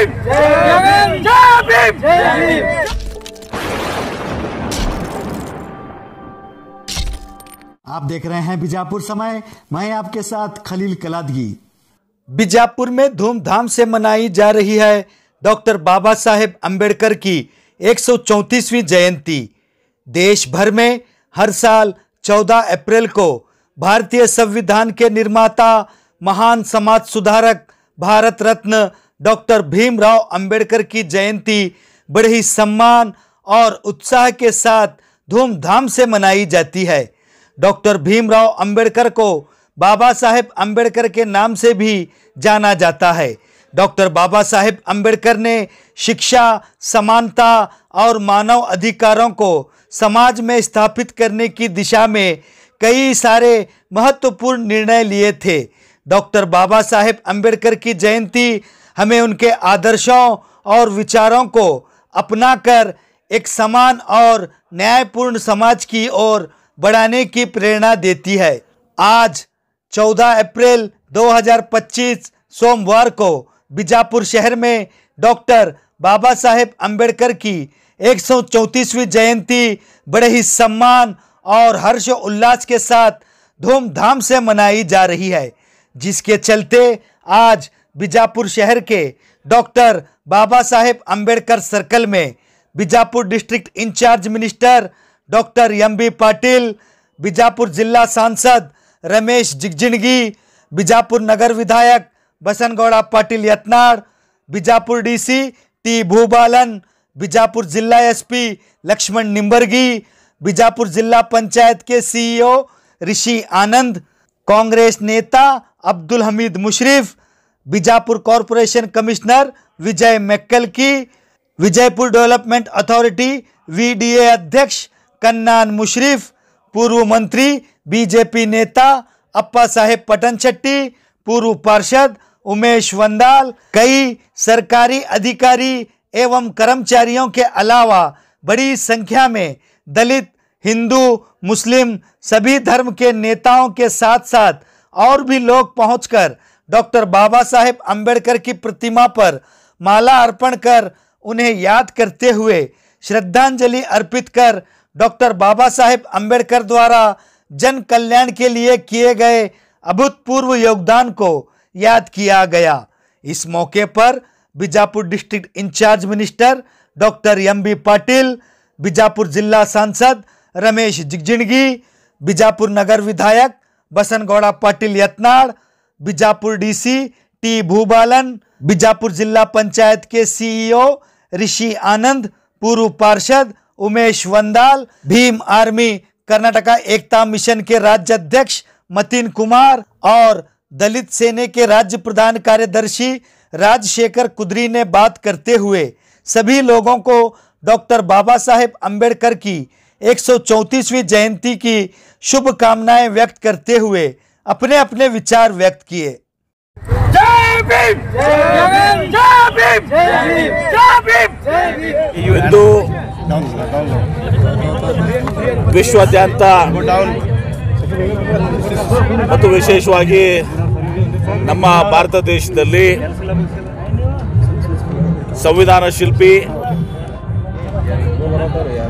भीम जय भीम जय भीम। आप देख रहे हैं बीजापुर समय, मैं आपके साथ खलील कलादगी। बीजापुर में धूमधाम से मनाई जा रही है डॉक्टर बाबा साहेब अम्बेडकर की 134वीं जयंती। देश भर में हर साल 14 अप्रैल को भारतीय संविधान के निर्माता, महान समाज सुधारक, भारत रत्न डॉक्टर भीमराव अंबेडकर की जयंती बड़े ही सम्मान और उत्साह के साथ धूमधाम से मनाई जाती है। डॉक्टर भीमराव अंबेडकर को बाबा साहेब अम्बेडकर के नाम से भी जाना जाता है। डॉक्टर बाबा साहेब अम्बेडकर ने शिक्षा, समानता और मानव अधिकारों को समाज में स्थापित करने की दिशा में कई सारे महत्वपूर्ण निर्णय लिए थे। डॉक्टर बाबा साहेब अम्बेडकर की जयंती हमें उनके आदर्शों और विचारों को अपनाकर एक समान और न्यायपूर्ण समाज की ओर बढ़ाने की प्रेरणा देती है। आज 14 अप्रैल 2025 सोमवार को बीजापुर शहर में डॉक्टर बाबा साहेब अम्बेडकर की 134वीं जयंती बड़े ही सम्मान और हर्ष उल्लास के साथ धूमधाम से मनाई जा रही है, जिसके चलते आज बीजापुर शहर के डॉक्टर बाबा साहेब अम्बेडकर सर्कल में Bijapur district incharge minister doctor M B. Patil, Bijapur जिला सांसद रमेश जिगजिणगी, बीजापुर नगर विधायक बसनगौड़ा पाटिल यत्नाड़, बीजापुर डीसी टी भूबालन, बीजापुर जिला एसपी लक्ष्मण निंबरगी, बीजापुर जिला पंचायत के सीईओ ऋषि आनंद, कांग्रेस नेता अब्दुल हमीद मुशरिफ, बीजापुर कॉरपोरेशन कमिश्नर विजय मैक्कलकी, विजयपुर डेवलपमेंट अथॉरिटी वीडीए अध्यक्ष कन्नान मुशरिफ, पूर्व मंत्री बीजेपी नेता अप्पा साहेब पटनचट्टी, पूर्व पार्षद उमेश वंदाल, कई सरकारी अधिकारी एवं कर्मचारियों के अलावा बड़ी संख्या में दलित, हिंदू, मुस्लिम सभी धर्म के नेताओं के साथ साथ और भी लोग पहुंचकर डॉक्टर बाबा साहेब अम्बेडकर की प्रतिमा पर माला अर्पण कर उन्हें याद करते हुए श्रद्धांजलि अर्पित कर डॉक्टर बाबा साहेब अम्बेडकर द्वारा जन कल्याण के लिए किए गए अभूतपूर्व योगदान को याद किया गया। इस मौके पर Bijapur district incharge minister doctor M B. Patil, Bijapur जिला सांसद रमेश जिगजिणगी, बीजापुर नगर विधायक बसनगौड़ा पाटिल यत्नाड़, बीजापुर डीसी टी भूबालन, बीजापुर जिला पंचायत के सीईओ ऋषि आनंद, पूर्व पार्षद उमेश वंदाल, भीम आर्मी कर्नाटका एकता मिशन के राज्य अध्यक्ष मतीन कुमार और दलित सेना के राज्य प्रधान कार्यदर्शी राजशेखर कुद्री ने बात करते हुए सभी लोगों को डॉक्टर बाबा साहेब अम्बेडकर की 134वीं जयंती की शुभकामनाएं व्यक्त करते हुए अपने अपने विचार व्यक्त किए। जय भीम जय भीम जय भीम जय भीम जय भीम। ಇಂದು ವಿಶ್ವಾದ್ಯಂತ ಮತ್ತು ವಿಶೇಷವಾಗಿ ನಮ್ಮ ಭಾರತ ದೇಶದಲ್ಲಿ ಸಂವಿಧಾನ ಶಿಲ್ಪಿ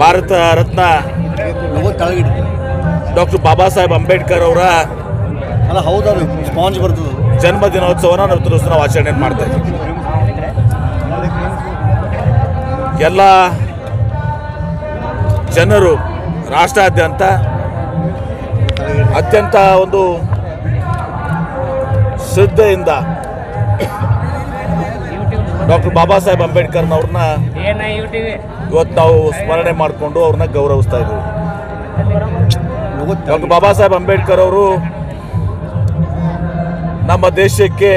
ಭಾರತ ರತ್ನ ಡಾಕ್ಟರ್ ಬಾಬಾ ಸಾಹೇಬ್ ಅಂಬೇಡ್ಕರ್ ಅವರ ಜನ್ಮ ದಿನೋತ್ಸವನ ನಾವು ಆಚರಣೆ ಮಾಡ್ತಾ ಇದ್ದೀವಿ। ಎಲ್ಲ ಜನರು ರಾಷ್ಟ್ರಾದ್ಯಂತ ಅತ್ಯಂತ ಒಂದು ಶ್ರದ್ಧೆಯಿಂದ ಡಾಕ್ಟರ್ ಬಾಬಾ ಸಾಹೇಬ್ ಅಂಬೇಡ್ಕರ್ನವ್ರನ್ನ ಇವತ್ತು ನಾವು ಸ್ಮರಣೆ ಮಾಡಿಕೊಂಡು ಅವ್ರನ್ನ ಗೌರವಿಸ್ತಾ ಇದ್ದೀವಿ। ಡಾಕ್ಟರ್ ಬಾಬಾ ಸಾಹೇಬ್ ಅಂಬೇಡ್ಕರ್ ಅವರು ನಮ್ಮ ದೇಶಕ್ಕೆ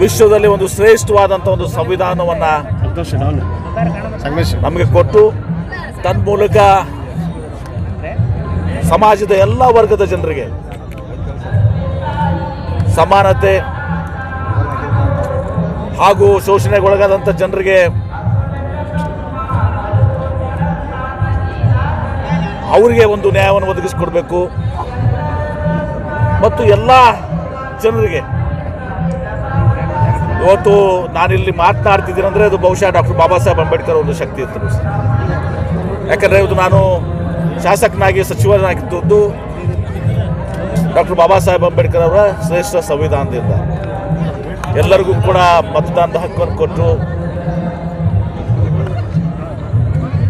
ವಿಶ್ವದಲ್ಲಿ ಒಂದು ಶ್ರೇಷ್ಠವಾದಂಥ ಒಂದು ಸಂವಿಧಾನವನ್ನು ನಮಗೆ ಕೊಟ್ಟು ತನ್ಮೂಲಕ ಸಮಾಜದ ಎಲ್ಲ ವರ್ಗದ ಜನರಿಗೆ ಸಮಾನತೆ ಹಾಗೂ ಶೋಷಣೆಗೊಳಗಾದಂಥ ಜನರಿಗೆ ಅವರಿಗೆ ಒಂದು ನ್ಯಾಯವನ್ನು ಒದಗಿಸಿಕೊಡಬೇಕು ಮತ್ತು ಎಲ್ಲ ಜನರಿಗೆ ಇವತ್ತು ನಾನಿಲ್ಲಿ ಮಾತನಾಡ್ತಿದ್ದೀನಿ ಅಂದರೆ ಅದು ಬಹುಶಃ ಡಾಕ್ಟರ್ ಬಾಬಾ ಸಾಹೇಬ್ ಅಂಬೇಡ್ಕರ್ ಒಂದು ಶಕ್ತಿ ಇತ್ತು. ಯಾಕಂದರೆ ಇವತ್ತು ನಾನು ಶಾಸಕನಾಗಿ ಸಚಿವನಾಗಿದ್ದು ಡಾಕ್ಟರ್ ಬಾಬಾ ಸಾಹೇಬ್ ಅಂಬೇಡ್ಕರ್ ಅವರ ಶ್ರೇಷ್ಠ ಸಂವಿಧಾನದಿಂದ ಎಲ್ಲರಿಗೂ ಕೂಡ ಮತದಾನದ ಹಕ್ಕನ್ನು ಕೊಟ್ಟು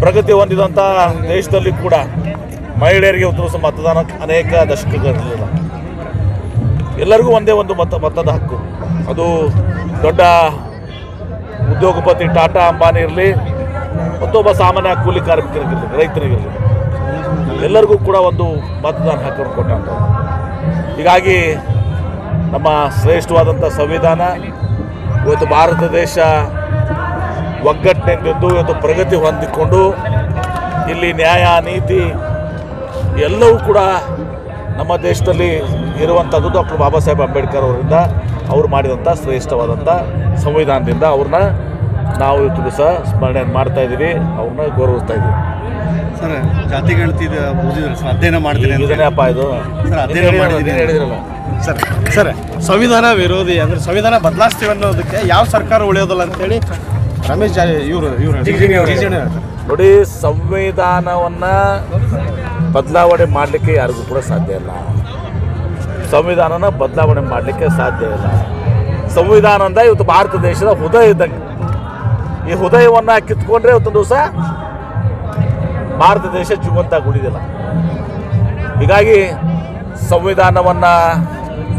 ಪ್ರಗತಿ ಹೊಂದಿದಂಥ ದೇಶದಲ್ಲಿ ಕೂಡ ಮಹಿಳೆಯರಿಗೆ ಒಂದು ಮತದಾನ ಅನೇಕ ದಶಕಗಳಿರಲಿಲ್ಲ. ಎಲ್ಲರಿಗೂ ಒಂದೇ ಒಂದು ಮತದ ಹಕ್ಕು. ಅದು ದೊಡ್ಡ ಉದ್ಯೋಗಪತಿ ಟಾಟಾ ಅಂಬಾನಿ ಇರಲಿ, ಮತ್ತೊಬ್ಬ ಸಾಮಾನ್ಯ ಕೂಲಿ ಕಾರ್ಮಿಕರಿಗಿರಲಿ, ರೈತರಿಗಿರಲಿ, ಎಲ್ಲರಿಗೂ ಕೂಡ ಒಂದು ಮತದಾನ ಹಕ್ಕನ್ನು ಕೊಟ್ಟಂತ. ಹೀಗಾಗಿ ನಮ್ಮ ಶ್ರೇಷ್ಠವಾದಂಥ ಸಂವಿಧಾನ ಇವತ್ತು ಭಾರತ ದೇಶ ಒಗ್ಗಟ್ಟಿನಿಂದಿದ್ದು ಇವತ್ತು ಪ್ರಗತಿ ಹೊಂದಿಕೊಂಡು ಇಲ್ಲಿ ನ್ಯಾಯ ನೀತಿ ಎಲ್ಲವೂ ಕೂಡ ನಮ್ಮ ದೇಶದಲ್ಲಿ ಇರುವಂಥದ್ದು ಡಾಕ್ಟರ್ ಬಾಬಾ ಸಾಹೇಬ್ ಅಂಬೇಡ್ಕರ್ ಅವರಿಂದ ಅವರು ಮಾಡಿದಂಥ ಶ್ರೇಷ್ಠವಾದಂಥ ಸಂವಿಧಾನದಿಂದ ಅವ್ರನ್ನ ನಾವು ಇವತ್ತು ದಿವಸ ಸ್ಮರಣೆ ಮಾಡ್ತಾ ಇದ್ದೀವಿ, ಅವ್ರನ್ನ ಗೌರವಿಸ್ತಾ ಇದ್ದೀವಿ. ಸರ್, ಜಾತಿ ಗಣತಿ ಓದಿದ್ರೆ ಸರ್ ಅಧ್ಯಯನ ಮಾಡ್ತೀನಿ ಇದನ್ನೇಪ್ಪ ಇದು ಸರ್, ಅಧ್ಯಯನ ಮಾಡಿದ್ದೀನಿ ಹೇಳಿದ್ರಲ್ಲ ಸರ್. ಸಂವಿಧಾನ ವಿರೋಧಿ ಅಂದರೆ ಸಂವಿಧಾನ ಬದಲಾಯಿಸ್ತೀವಿ ಅನ್ನೋದಕ್ಕೆ ಯಾವ ಸರ್ಕಾರ ಉಳಿಯೋದಿಲ್ಲ ಅಂತೇಳಿ ರಮೇಶ್ ಜಿಗಜಿಣಗಿ ನೋಡಿ, ಸಂವಿಧಾನವನ್ನು ಬದಲಾವಣೆ ಮಾಡಲಿಕ್ಕೆ ಯಾರಿಗೂ ಕೂಡ ಸಾಧ್ಯ ಇಲ್ಲ. ಸಂವಿಧಾನನ ಬದಲಾವಣೆ ಮಾಡಲಿಕ್ಕೆ ಸಾಧ್ಯ ಇಲ್ಲ. ಸಂವಿಧಾನ ಅಂದ ಇವತ್ತು ಭಾರತ ದೇಶದ ಹೃದಯ ಇದ್ದಂಗೆ. ಈ ಹೃದಯವನ್ನು ಕಿತ್ಕೊಂಡ್ರೆ ಇವತ್ತೊಂದು ದಿವಸ ಭಾರತ ದೇಶ ಜೀವಂತ ಉಳಿದಿಲ್ಲ. ಹೀಗಾಗಿ ಸಂವಿಧಾನವನ್ನು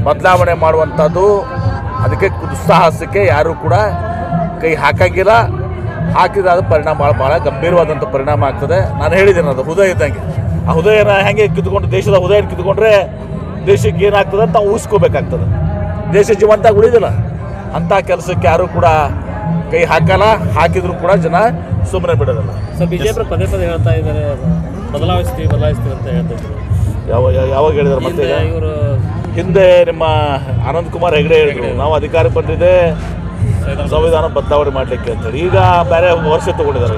ಬದಲಾವಣೆ ಮಾಡುವಂಥದ್ದು ಅದಕ್ಕೆ ದುಸ್ಸಾಹಸಕ್ಕೆ ಯಾರೂ ಕೂಡ ಕೈ ಹಾಕಂಗಿಲ್ಲ. ಹಾಕಿದ್ರೆ ಅದು ಪರಿಣಾಮ ಭಾಳ ಗಂಭೀರವಾದಂಥ ಪರಿಣಾಮ ಆಗ್ತದೆ. ನಾನು ಹೇಳಿದ್ದೇನೆ, ಅದು ಹೃದಯ ಇದ್ದಂಗೆ. ಆ ಹೃದಯನ ಹೆಂಗೆ ಕಿತ್ಕೊಂಡು ದೇಶದ ಹೃದಯ ಕಿತ್ಕೊಂಡ್ರೆ ದೇಶಕ್ಕೆ ಏನಾಗ್ತದೆ ಅಂತ ನಾವು ಊಹಿಸ್ಕೋಬೇಕಾಗ್ತದೆ. ದೇಶ ಜೀವಂತ ಉಳಿದಿಲ್ಲ. ಅಂಥ ಕೆಲಸಕ್ಕೆ ಯಾರೂ ಕೂಡ ಕೈ ಹಾಕಲ್ಲ. ಹಾಕಿದ್ರು ಕೂಡ ಜನ ಸುಮ್ಮನೆ ಬಿಡೋದಿಲ್ಲ. ಸರ್, ಬಿಜೆಪಿ ಪದೇ ಪದೇ ಹೇಳ್ತಾ ಇದ್ದಾರೆ ಬದಲಾಯಿಸ್ತೀವಿ ಅಂತ ಹೇಳ್ತಿದ್ರು. ಯಾವಾಗ ಹೇಳಿದಾರೆ? ಮತ್ತೆ ಇವರು ಹಿಂದೆ ನಿಮ್ಮ ಆನಂದ್ ಕುಮಾರ್ ಹೆಗಡೆ ಹೇಳಿದ್ರು, ನಾವು ಅಧಿಕಾರಕ್ಕೆ ಬಂದಿದ್ದೆ ಸಂವಿಧಾನ ಬದಲಾವಣೆ ಮಾಡಲಿಕ್ಕೆ ಅಂತೇಳಿ. ಈಗ ಬೇರೆ ವರ್ಷ ತಗೊಂಡಿದ್ದಾರೆ.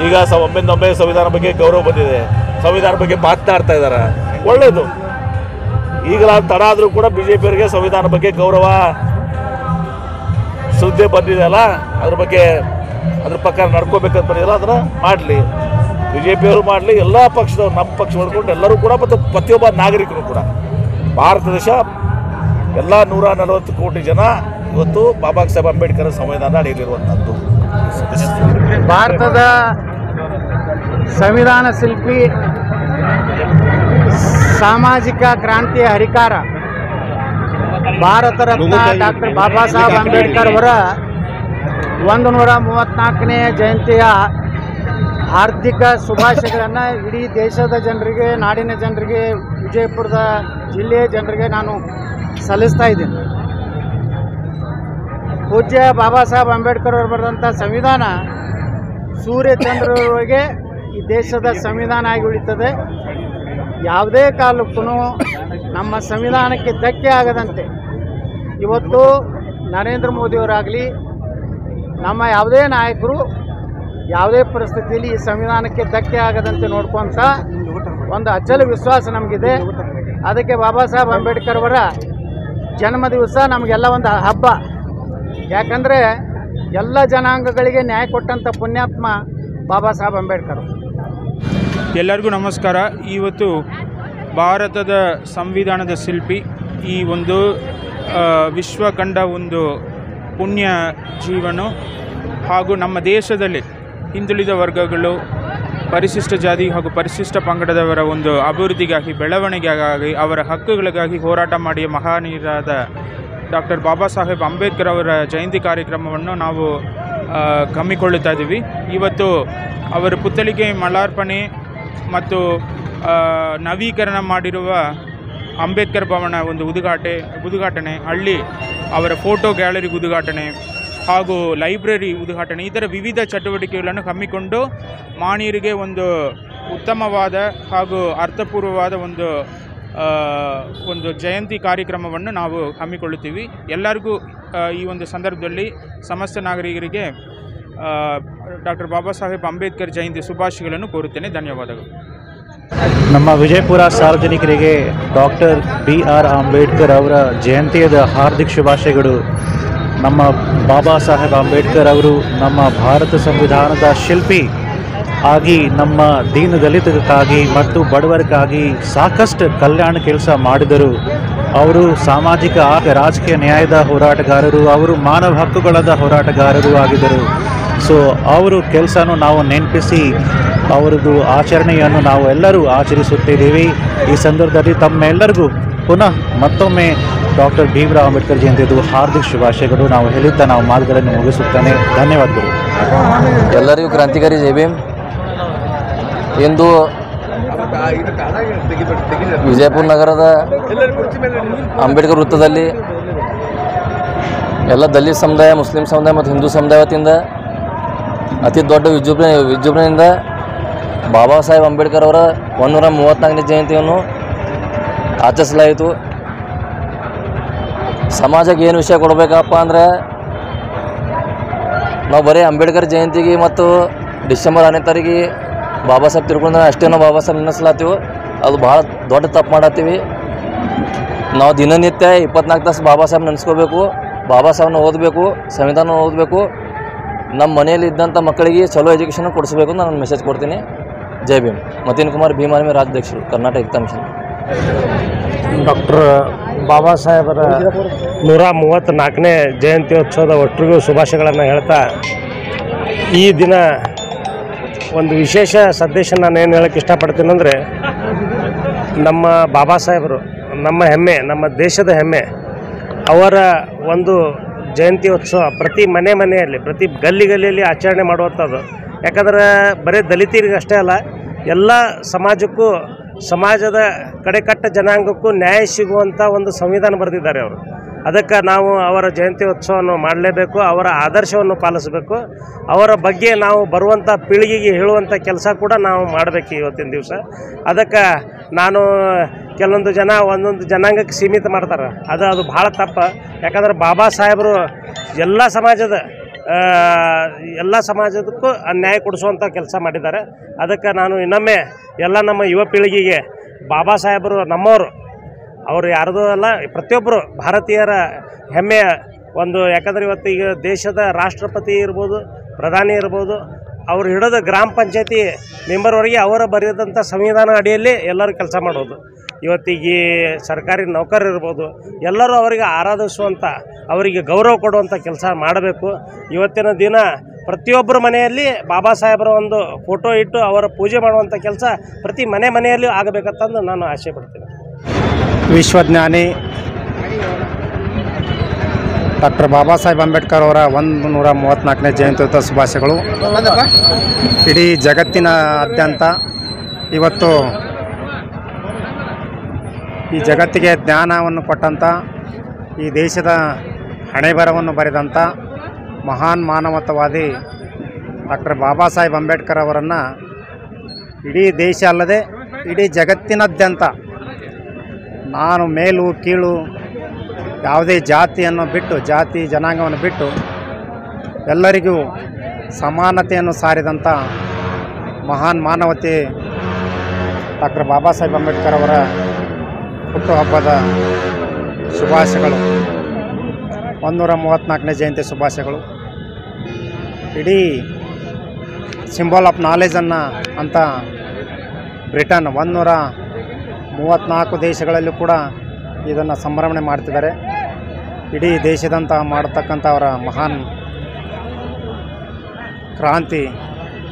ಈಗ ಒಮ್ಮೆಂದೊಮ್ಮೆ ಸಂವಿಧಾನ ಬಗ್ಗೆ ಗೌರವ ಬಂದಿದೆ, ಸಂವಿಧಾನ ಬಗ್ಗೆ ಮಾತನಾಡ್ತಾ ಇದ್ದಾರೆ, ಒಳ್ಳೆಯದು. ಈಗಲ ತಡ ಆದರೂ ಕೂಡ ಬಿಜೆಪಿಯವರಿಗೆ ಸಂವಿಧಾನ ಬಗ್ಗೆ ಗೌರವ ಶ್ರದ್ಧೆ ಬಂದಿದೆಯಲ್ಲ, ಅದ್ರ ಬಗ್ಗೆ ಅದ್ರ ಪ್ರಕಾರ ನಡ್ಕೋಬೇಕಂತ ಬಂದಿದೆಯಲ್ಲ, ಅದನ್ನು ಮಾಡಲಿ. ಬಿಜೆಪಿಯವರು ಮಾಡಲಿ, ಎಲ್ಲ ಪಕ್ಷದವ್ರು, ನಮ್ಮ ಪಕ್ಷ ಹೊಡ್ಕೊಂಡು ಎಲ್ಲರೂ ಕೂಡ, ಮತ್ತು ಪ್ರತಿಯೊಬ್ಬ ನಾಗರಿಕರು ಕೂಡ. ಭಾರತ ದೇಶ ಎಲ್ಲ 140 ಕೋಟಿ ಜನ ಇವತ್ತು ಬಾಬಾ ಸಾಹೇಬ್ ಅಂಬೇಡ್ಕರ್ ಸಂವಿಧಾನ ಅಡಿಯಲ್ಲಿರುವಂಥದ್ದು. ಭಾರತದ ಸಂವಿಧಾನ ಶಿಲ್ಪಿ, ಸಾಮಾಜಿಕ ಕ್ರಾಂತಿಯ ಹರಿಕಾರ, ಭಾರತ ರತ್ನ ಡಾಕ್ಟರ್ ಬಾಬಾ ಸಾಹೇಬ್ ಅಂಬೇಡ್ಕರ್ ಅವರ 134ನೇ ಜಯಂತಿಯ ಹಾರ್ದಿಕ ಶುಭಾಶಯಗಳನ್ನು ಇಡೀ ದೇಶದ ಜನರಿಗೆ, ನಾಡಿನ ಜನರಿಗೆ, ವಿಜಯಪುರದ ಜಿಲ್ಲೆಯ ಜನರಿಗೆ ನಾನು ಸಲ್ಲಿಸ್ತಾ ಇದ್ದೀನಿ. ಪೂಜ್ಯ ಬಾಬಾ ಸಾಹೇಬ್ ಅಂಬೇಡ್ಕರ್ ಅವರು ಬರೆದಂಥ ಸಂವಿಧಾನ ಸೂರ್ಯಚಂದ್ರರಿಗೆ ಈ ದೇಶದ ಸಂವಿಧಾನ ಆಗಿ ಉಳಿತದೆ. ಯಾವುದೇ ಕಾಲಕ್ಕೂ ನಮ್ಮ ಸಂವಿಧಾನಕ್ಕೆ ಧಕ್ಕೆ ಆಗದಂತೆ ಇವತ್ತು ನರೇಂದ್ರ ಮೋದಿಯವರಾಗಲಿ, ನಮ್ಮ ಯಾವುದೇ ನಾಯಕರು ಯಾವುದೇ ಪರಿಸ್ಥಿತಿಯಲ್ಲಿ ಈ ಸಂವಿಧಾನಕ್ಕೆ ಧಕ್ಕೆ ಆಗದಂತೆ ನೋಡ್ಕೊಂತ ಒಂದು ಅಚಲ ವಿಶ್ವಾಸ ನಮಗಿದೆ. ಅದಕ್ಕೆ ಬಾಬಾ ಸಾಹೇಬ್ ಅಂಬೇಡ್ಕರ್ ಅವರ ಜನ್ಮ ದಿವಸ ನಮಗೆಲ್ಲ ಒಂದು ಹಬ್ಬ. ಯಾಕಂದರೆ ಎಲ್ಲ ಜನಾಂಗಗಳಿಗೆ ನ್ಯಾಯ ಕೊಟ್ಟಂಥ ಪುಣ್ಯಾತ್ಮ ಬಾಬಾ ಸಾಹೇಬ್ ಅಂಬೇಡ್ಕರ್. ಎಲ್ಲರಿಗೂ ನಮಸ್ಕಾರ. ಇವತ್ತು ಭಾರತದ ಸಂವಿಧಾನದ ಶಿಲ್ಪಿ, ಈ ಒಂದು ವಿಶ್ವ ಕಂಡ ಒಂದು ಪುಣ್ಯ ಜೀವನು ಹಾಗೂ ನಮ್ಮ ದೇಶದಲ್ಲಿ ಹಿಂದುಳಿದ ವರ್ಗಗಳು, ಪರಿಶಿಷ್ಟ ಜಾತಿ ಹಾಗೂ ಪರಿಶಿಷ್ಟ ಪಂಗಡದವರ ಒಂದು ಅಭಿವೃದ್ಧಿಗಾಗಿ, ಬೆಳವಣಿಗೆಗಾಗಿ, ಅವರ ಹಕ್ಕುಗಳಿಗಾಗಿ ಹೋರಾಟ ಮಾಡಿ ಮಹಾನೀಯರಾದ ಡಾಕ್ಟರ್ ಬಾಬಾ ಸಾಹೇಬ್ ಅಂಬೇಡ್ಕರ್ ಅವರ ಜಯಂತಿ ಕಾರ್ಯಕ್ರಮವನ್ನು ನಾವು ಹಮ್ಮಿಕೊಳ್ಳುತ್ತಾ ಇದ್ದೀವಿ. ಇವತ್ತು ಅವರ ಪುತ್ಥಳಿಗೆ ಮಾಲಾರ್ಪಣೆ ಮತ್ತು ನವೀಕರಣ ಮಾಡಿರುವ ಅಂಬೇಡ್ಕರ್ ಭವನ ಒಂದು ಉದ್ಘಾಟನೆ, ಅಲ್ಲಿ ಅವರ ಫೋಟೋ ಗ್ಯಾಲರಿ ಉದ್ಘಾಟನೆ ಹಾಗೂ ಲೈಬ್ರರಿ ಉದ್ಘಾಟನೆ, ಈ ಥರ ವಿವಿಧ ಚಟುವಟಿಕೆಗಳನ್ನು ಹಮ್ಮಿಕೊಂಡು ಮಾನೀಯರಿಗೆ ಒಂದು ಉತ್ತಮವಾದ ಹಾಗೂ ಅರ್ಥಪೂರ್ವವಾದ ಒಂದು ಜಯಂತಿ ಕಾರ್ಯಕ್ರಮವನ್ನು ನಾವು ಹಮ್ಮಿಕೊಳ್ಳುತ್ತೀವಿ. ಎಲ್ಲರಿಗೂ ಈ ಒಂದು ಸಂದರ್ಭದಲ್ಲಿ ಸಮಸ್ತ ನಾಗರಿಕರಿಗೆ ಡಾಕ್ಟರ್ ಬಾಬಾ ಸಾಹೇಬ್ ಅಂಬೇಡ್ಕರ್ ಜಯಂತಿ ಶುಭಾಶಯಗಳನ್ನು ಕೋರುತ್ತೇನೆ. ಧನ್ಯವಾದಗಳು. ನಮ್ಮ ವಿಜಯಪುರ ಸಾರ್ವಜನಿಕರಿಗೆ ಡಾಕ್ಟರ್ BR ಅಂಬೇಡ್ಕರ್ ಅವರ ಜಯಂತಿಯ ಹಾರ್ದಿಕ ಶುಭಾಶಯಗಳು. ನಮ್ಮ ಬಾಬಾ ಸಾಹೇಬ್ ಅಂಬೇಡ್ಕರ್ ಅವರು ನಮ್ಮ ಭಾರತ ಸಂವಿಧಾನದ ಶಿಲ್ಪಿ ಆಗಿ ನಮ್ಮ ದೀನ ದಲಿತರಿಗಾಗಿ ಮತ್ತು ಬಡವರಿಗಾಗಿ ಸಾಕಷ್ಟು ಕಲ್ಯಾಣ ಕೆಲಸ ಮಾಡಿದರು. ಅವರು ಸಾಮಾಜಿಕ ರಾಜಕೀಯ ನ್ಯಾಯದ ಹೋರಾಟಗಾರರು, ಅವರು ಮಾನವ ಹಕ್ಕುಗಳದ ಹೋರಾಟಗಾರರು ಆಗಿದ್ದರು. ಸೊ ಅವರು ಕೆಲಸನೂ ನಾವು ನೆನಪಿಸಿ ಅವರದ್ದು ಆಚರಣೆಯನ್ನು ನಾವು ಎಲ್ಲರೂ ಆಚರಿಸುತ್ತಿದ್ದೀವಿ. ಈ ಸಂದರ್ಭದಲ್ಲಿ ತಮ್ಮೆಲ್ಲರಿಗೂ ಪುನಃ ಮತ್ತೊಮ್ಮೆ ಡಾಕ್ಟರ್ ಭೀಮರಾವ್ ಅಂಬೇಡ್ಕರ್ ಜಯಂತಿದು ಹಾರ್ದಿಕ ಶುಭಾಶಯಗಳು ನಾವು ಹೇಳುತ್ತಾ ನಾವು ಮಾತುಗಳನ್ನು ಮುಗಿಸುತ್ತೇನೆ. ಧನ್ಯವಾದಗಳು. ಎಲ್ಲರಿಗೂ ಕ್ರಾಂತಿಕಾರಿ ಜೈ ಭೀಮ್. ಇಂದು ವಿಜಯಪುರ ನಗರದ ಅಂಬೇಡ್ಕರ್ ವೃತ್ತದಲ್ಲಿ ಎಲ್ಲ ದಲಿತ ಸಮುದಾಯ, ಮುಸ್ಲಿಂ ಸಮುದಾಯ ಮತ್ತು ಹಿಂದೂ ಸಮುದಾಯ ವತಿಯಿಂದ ಅತಿ ದೊಡ್ಡ ವಿಜೃಂಭಣೆಯಿಂದ ಬಾಬಾ ಸಾಹೇಬ್ ಅಂಬೇಡ್ಕರ್ ಅವರ 134ನೇ ಜಯಂತಿಯನ್ನು ಆಚರಿಸಲಾಯಿತು. ಸಮಾಜಕ್ಕೆ ಏನು ವಿಷಯ ಕೊಡಬೇಕಪ್ಪ ಅಂದರೆ, ನಾವು ಬರೀ ಅಂಬೇಡ್ಕರ್ ಜಯಂತಿಗೆ ಮತ್ತು ಡಿಸೆಂಬರ್ 10ನೇ ತಾರೀಕಿಗೆ ಬಾಬಾ ಸಾಹೇಬ್ ತಿಳ್ಕೊಂಡ್ರೆ ಅಷ್ಟೇ ನಾವು ಬಾಬಾ ಸಾಹೇಬ್ ನೆನೆಸ್ಲಾತೀವಿ. ಅದು ಭಾಳ ದೊಡ್ಡ ತಪ್ಪು ಮಾಡತ್ತೀವಿ. ನಾವು ದಿನನಿತ್ಯ 24 ತಾಸು ಬಾಬಾ ಸಾಹೇಬ್ ನೆನೆಸ್ಕೋಬೇಕು, ಬಾಬಾ ಸಾಹೇಬ್ನ ಓದಬೇಕು, ಸಂವಿಧಾನ ಓದಬೇಕು, ನಮ್ಮ ಮನೆಯಲ್ಲಿ ಇದ್ದಂಥ ಮಕ್ಕಳಿಗೆ ಚಲೋ ಎಜುಕೇಷನ್ ಕೊಡಿಸ್ಬೇಕು ಅಂತ ನಾನು ಮೆಸೇಜ್ ಕೊಡ್ತೀನಿ. ಜೈ ಭೀಮ್. ಮತೀನ್ ಕುಮಾರ್, ಭೀಮಾರ್ಮಿ ರಾಜ್ಯಾಧ್ಯಕ್ಷರು, ಕರ್ನಾಟಕ ಏಕತಾ ಮಿಷನ್. ಡಾಕ್ಟರ್ ಬಾಬಾ ಸಾಹೇಬರ 134ನೇ ಜಯಂತ್ಯೋತ್ಸವದ ಒಟ್ಟಿಗೂ ಶುಭಾಶಯಗಳನ್ನು ಹೇಳ್ತಾ, ಈ ದಿನ ಒಂದು ವಿಶೇಷ ಸಂದೇಶ ನಾನು ಏನು ಹೇಳೋಕ್ಕೆ ಇಷ್ಟಪಡ್ತೀನಿ ಅಂದರೆ, ನಮ್ಮ ಬಾಬಾ ಸಾಹೇಬರು ನಮ್ಮ ಹೆಮ್ಮೆ, ನಮ್ಮ ದೇಶದ ಹೆಮ್ಮೆ. ಅವರ ಒಂದು ಜಯಂತ್ಯೋತ್ಸವ ಪ್ರತಿ ಮನೆಯಲ್ಲಿ, ಪ್ರತಿ ಗಲ್ಲಿಯಲ್ಲಿ ಆಚರಣೆ ಮಾಡುವಂಥದ್ದು. ಯಾಕಂದ್ರೆ ಬರೀ ದಲಿತರಿಗೆ ಅಷ್ಟೇ ಅಲ್ಲ, ಎಲ್ಲ ಸಮಾಜಕ್ಕೂ, ಸಮಾಜದ ಕಡೆಕಟ್ಟ ಜನಾಂಗಕ್ಕೂ ನ್ಯಾಯ ಸಿಗುವಂಥ ಒಂದು ಸಂವಿಧಾನ ಬರೆದಿದ್ದಾರೆ ಅವರು. ಅದಕ್ಕೆ ನಾವು ಅವರ ಜಯಂತ್ಯೋತ್ಸವವನ್ನು ಮಾಡಲೇಬೇಕು, ಅವರ ಆದರ್ಶವನ್ನು ಪಾಲಿಸಬೇಕು, ಅವರ ಬಗ್ಗೆ ನಾವು ಬರುವಂಥ ಪೀಳಿಗೆಗೆ ಹೇಳುವಂಥ ಕೆಲಸ ಕೂಡ ನಾವು ಮಾಡಬೇಕು ಇವತ್ತಿನ ದಿವಸ. ಅದಕ್ಕೆ ನಾನು ಕೆಲವೊಂದು ಜನ ಒಂದೊಂದು ಜನಾಂಗಕ್ಕೆ ಸೀಮಿತ ಮಾಡ್ತಾರೆ, ಅದು ಭಾಳ ತಪ್ಪು. ಯಾಕಂದ್ರೆ ಬಾಬಾ ಸಾಹೇಬರು ಎಲ್ಲ ಸಮಾಜದಕ್ಕೂ ನ್ಯಾಯ ಕೊಡಿಸುವಂಥ ಕೆಲಸ ಮಾಡಿದ್ದಾರೆ. ಅದಕ್ಕೆ ನಾನು ಇನ್ನೊಮ್ಮೆ ಎಲ್ಲ ನಮ್ಮ ಯುವ ಪೀಳಿಗೆಗೆ ಬಾಬಾ ಸಾಹೇಬರು ನಮ್ಮವರು, ಅವರು ಯಾರ್ದೂ ಅಲ್ಲ, ಪ್ರತಿಯೊಬ್ಬರು ಭಾರತೀಯರ ಹೆಮ್ಮೆಯ ಒಂದು. ಯಾಕಂದರೆ ಇವತ್ತು ಈಗ ದೇಶದ ರಾಷ್ಟ್ರಪತಿ ಇರ್ಬೋದು, ಪ್ರಧಾನಿ ಇರ್ಬೋದು, ಅವರು ಹಿಡಿದು ಗ್ರಾಮ ಪಂಚಾಯತಿ ಮೆಂಬರ್ವರೆಗೆ ಅವರ ಬರೆದಂಥ ಸಂವಿಧಾನ ಅಡಿಯಲ್ಲಿ ಎಲ್ಲರೂ ಕೆಲಸ ಮಾಡೋದು. ಇವತ್ತಿಗೆ ಸರ್ಕಾರಿ ನೌಕರರು ಇರ್ಬೋದು, ಎಲ್ಲರೂ ಅವರಿಗೆ ಆರಾಧಿಸುವಂಥ, ಅವರಿಗೆ ಗೌರವ ಕೊಡುವಂಥ ಕೆಲಸ ಮಾಡಬೇಕು. ಇವತ್ತಿನ ದಿನ ಪ್ರತಿಯೊಬ್ಬರ ಮನೆಯಲ್ಲಿ ಬಾಬಾ ಸಾಹೇಬರ ಒಂದು ಫೋಟೋ ಇಟ್ಟು ಅವರ ಪೂಜೆ ಮಾಡುವಂಥ ಕೆಲಸ ಪ್ರತಿ ಮನೆಯಲ್ಲಿ ಆಗಬೇಕಂತಂದು ನಾನು ಆಶೆ ಪಡ್ತೀನಿ. ವಿಶ್ವಜ್ಞಾನಿ ಡಾಕ್ಟರ್ ಬಾಬಾ ಸಾಹೇಬ್ ಅಂಬೇಡ್ಕರ್ ಅವರ 134ನೇ ಜಯಂತ್ಯೋತ್ಸವ ಶುಭಾಶಯಗಳು. ಇಡೀ ಜಗತ್ತಿನಾದ್ಯಂತ ಇವತ್ತು ಈ ಜಗತ್ತಿಗೆ ಜ್ಞಾನವನ್ನು ಕೊಟ್ಟಂಥ, ಈ ದೇಶದ ಹಣೆಬರಹವನ್ನು ಬರೆದಂಥ ಮಹಾನ್ ಮಾನವತಾವಾದಿ ಡಾಕ್ಟರ್ ಬಾಬಾ ಸಾಹೇಬ್ ಅಂಬೇಡ್ಕರ್ ಅವರನ್ನು ಇಡೀ ದೇಶ ಅಲ್ಲದೆ ಇಡೀ ಜಗತ್ತಿನಾದ್ಯಂತ ನಾನು ಮೇಲು ಕೀಳು ಯಾವುದೇ ಜಾತಿಯನ್ನು ಬಿಟ್ಟು, ಜಾತಿ ಜನಾಂಗವನ್ನು ಬಿಟ್ಟು ಎಲ್ಲರಿಗೂ ಸಮಾನತೆಯನ್ನು ಸಾರಿದಂಥ ಮಹಾನ್ ಮಾನವತೆ ಡಾಕ್ಟರ್ ಬಾಬಾ ಸಾಹೇಬ್ ಅಂಬೇಡ್ಕರ್ ಅವರ ಹುಟ್ಟುಹಬ್ಬದ ಶುಭಾಶಯಗಳು. 134ನೇ ಜಯಂತಿ ಶುಭಾಶಯಗಳು. ಇಡೀ ಸಿಂಬಲ್ ಆಫ್ ನಾಲೆಜನ್ನು ಅಂತ ಬ್ರಿಟನ್ 134 ದೇಶಗಳಲ್ಲೂ ಕೂಡ ಇದನ್ನು ಸಂಭ್ರಮಣೆ ಮಾಡ್ತಿದ್ದಾರೆ. ಇಡೀ ದೇಶದಂತ ಮಾಡತಕ್ಕಂಥ ಅವರ ಮಹಾನ್ ಕ್ರಾಂತಿ,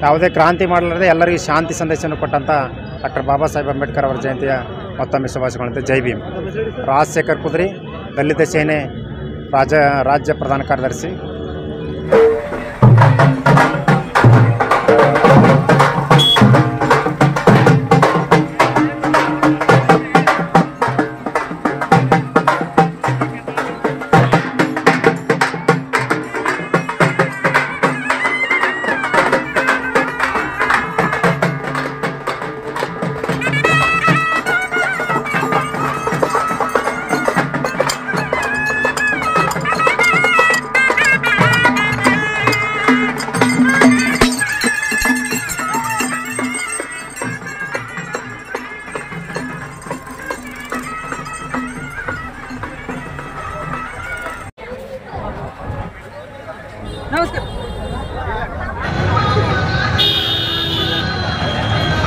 ಯಾವುದೇ ಕ್ರಾಂತಿ ಮಾಡಲಾರದೆ ಎಲ್ಲರಿಗೂ ಶಾಂತಿ ಸಂದೇಶವನ್ನು ಕೊಟ್ಟಂಥ ಡಾಕ್ಟರ್ ಬಾಬಾ ಸಾಹೇಬ್ ಅಂಬೇಡ್ಕರ್ ಅವರ ಜಯಂತಿಯ ಮತ್ತೊಮ್ಮೆ ಶುಭಾಶಯಗಳಂತೆ. ಜೈ ಭೀಮ್. ರಾಜಶೇಖರ್ ಕುದ್ರಿ, ದಲಿತ ಸೇನೆ ರಾಜ್ಯ ಪ್ರಧಾನ ಕಾರ್ಯದರ್ಶಿ.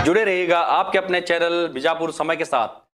जुड़े रहिएगा आपके अपने चैनल बीजापुर समय के साथ।